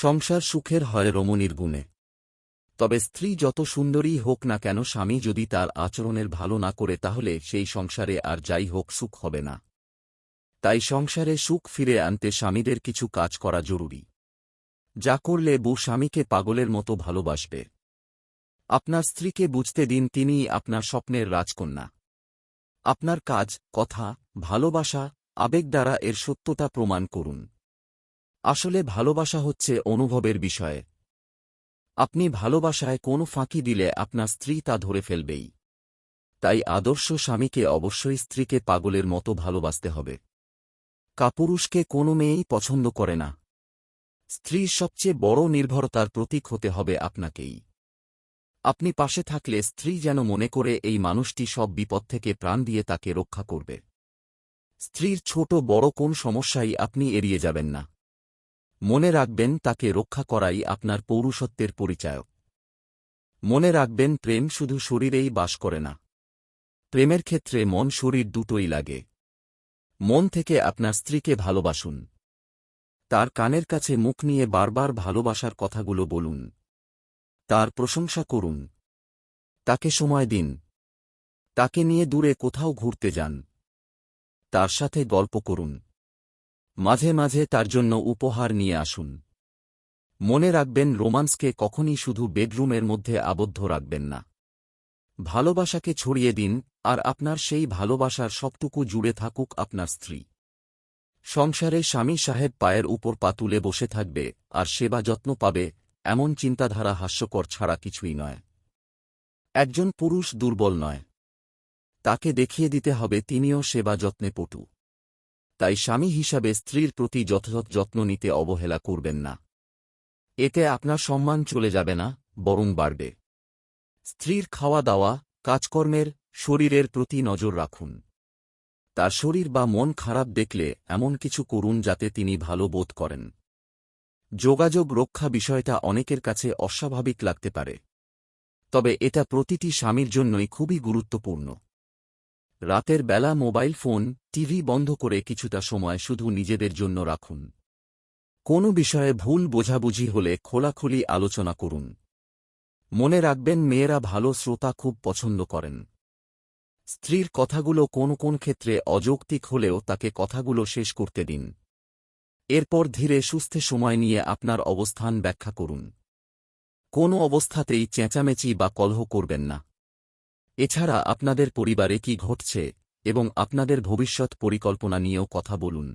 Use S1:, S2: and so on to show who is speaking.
S1: সংসার সুখের হয় রমণীর গুণে। তবে স্ত্রী যত সুন্দরী হোক না কেন, স্বামী যদি তার আচরণের ভালো না করে তাহলে সেই সংসারে আর যাই হোক সুখ হবে না। তাই সংসারে সুখ ফিরে আনতে স্বামীদের কিছু কাজ করা জরুরি, যা করলে বউ স্বামীকে পাগলের মতো ভালোবাসবে। আপনার স্ত্রীকে বুঝতে দিন তিনিই আপনার স্বপ্নের রাজকন্যা। আপনার কাজ, কথা, ভালোবাসা, আবেগ দ্বারা এর সত্যতা প্রমাণ করুন। আসলে ভালোবাসা হচ্ছে অনুভবের বিষয়। আপনি ভালোবাসায় কোনো ফাঁকি দিলে আপনার স্ত্রী তা ধরে ফেলবেই। তাই আদর্শ স্বামীকে অবশ্যই স্ত্রীকে পাগলের মতো ভালোবাসতে হবে। কাপুরুষকে কোনো মেয়েই পছন্দ করে না। স্ত্রীর সবচেয়ে বড় নির্ভরতার প্রতীক হতে হবে আপনাকেই। আপনি পাশে থাকলে স্ত্রী যেন মনে করে এই মানুষটি সব বিপদ থেকে প্রাণ দিয়ে তাকে রক্ষা করবে। স্ত্রীর ছোট বড় কোন সমস্যাই আপনি এড়িয়ে যাবেন না। মনে রাখবেন তাকে রক্ষা করাই আপনার পৌরুষত্বের পরিচায়ক। মনে রাখবেন প্রেম শুধু শরীরেই বাস করে না। প্রেমের ক্ষেত্রে মন শরীর দুটোই লাগে। মন থেকে আপনার স্ত্রীকে ভালোবাসুন। তার কানের কাছে মুখ নিয়ে বারবার ভালোবাসার কথাগুলো বলুন। তার প্রশংসা করুন। তাকে সময় দিন। তাকে নিয়ে দূরে কোথাও ঘুরতে যান। তার সাথে গল্প করুন। মাঝে মাঝে তার জন্য উপহার নিয়ে আসুন। মনে রাখবেন রোমান্সকে কখনই শুধু বেডরুমের মধ্যে আবদ্ধ রাখবেন না। ভালোবাসাকে ছড়িয়ে দিন, আর আপনার সেই ভালোবাসার সবটুকু জুড়ে থাকুক আপনার স্ত্রী। সংসারে স্বামী সাহেব পায়ের উপর পা তুলে বসে থাকবে আর সেবা যত্ন পাবে, এমন চিন্তাধারা হাস্যকর ছাড়া কিছুই নয়। একজন পুরুষ দুর্বল নয়। তাকে দেখিয়ে দিতে হবে তিনিও সেবা যত্নে পটু। তাই স্বামী হিসাবে স্ত্রীর প্রতি যথাযথ যত্ন নিতে অবহেলা করবেন না। এতে আপনার সম্মান চলে যাবে না, বরং বাড়বে। স্ত্রীর খাওয়া দাওয়া, কাজকর্মের, শরীরের প্রতি নজর রাখুন। তার শরীর বা মন খারাপ দেখলে এমন কিছু করুন যাতে তিনি ভালো বোধ করেন। যোগাযোগ রক্ষা বিষয়টা অনেকের কাছে অস্বাভাবিক লাগতে পারে, তবে এটা প্রতিটি স্বামীর জন্যই খুবই গুরুত্বপূর্ণ। রাতের বেলা মোবাইল ফোন, টিভি বন্ধ করে কিছুটা সময় শুধু নিজেদের জন্য রাখুন। কোনো বিষয়ে ভুল বোঝাবুঝি হলে খোলাখুলি আলোচনা করুন। মনে রাখবেন মেয়েরা ভালো শ্রোতা খুব পছন্দ করেন। স্ত্রীর কথাগুলো কোন কোন ক্ষেত্রে অযৌক্তিক হলেও তাকে কথাগুলো শেষ করতে দিন। এরপর ধীরে সুস্থে সময় নিয়ে আপনার অবস্থান ব্যাখ্যা করুন। কোনো অবস্থাতেই চেঁচামেচি বা কলহ করবেন না। এছাড়া আপনাদের পরিবারে কি ঘটছে এবং আপনাদের ভবিষ্যৎ পরিকল্পনা নিয়েও কথা বলুন।